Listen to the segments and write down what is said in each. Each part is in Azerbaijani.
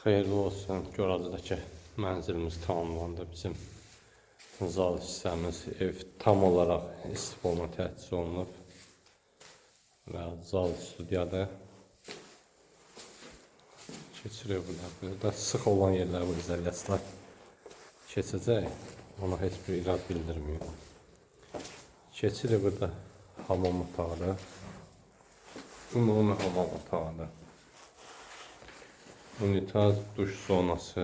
Xeyirli olsun. Görazadakı mənzilimiz tamamlandı. Bizim zal hissəmiz, ev tam olaraq istifadə təchiz olunub və zal studiyadır. Keçirir burada. Burada sıx olan yerlər bu izolyasiyalar keçəcək. Ona heç bir irad bildirmiyor. Keçirir burada hamam otağı. Ümumi hamam otağı. Unitaz, duş zonası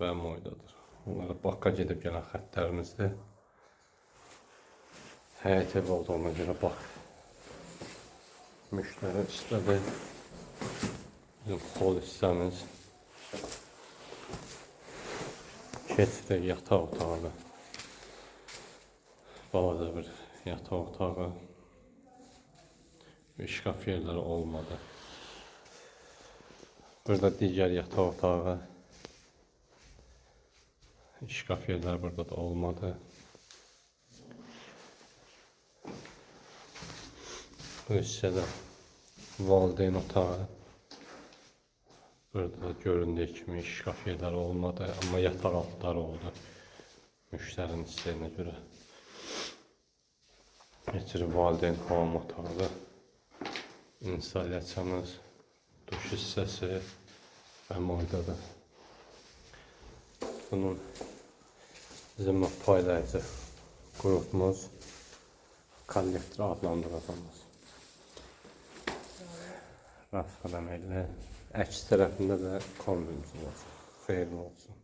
və moydadır. Bunlar bakka gedib gələn xəttlərimizdir. Həyət ev olduğuna görə bax. Müştəri istədi. Bizim xol hissəmiz. Keçirik yataq otağı. Balaca bir yataq otağı. Şkaf yerləri olmadı. Burada digər yataq otağı. Şkaf yerləri burada da olmadı. Bu hissədə valideyn otağı. Burada da göründüyü kimi şkaf yerləri olmadı, amma yataq altları oldu. Müştərinin istəyinə görə. Keçirik valideyn hamam otağı. İnstalyasiyamız, duş hissəsi və moydadır. Bunun zimmat paylayıcı qrupumuz, kollektor adlandıracağımız. Raf qədəməklə əks tərəfində də kombimiz olacaq. Xeyirli olsun.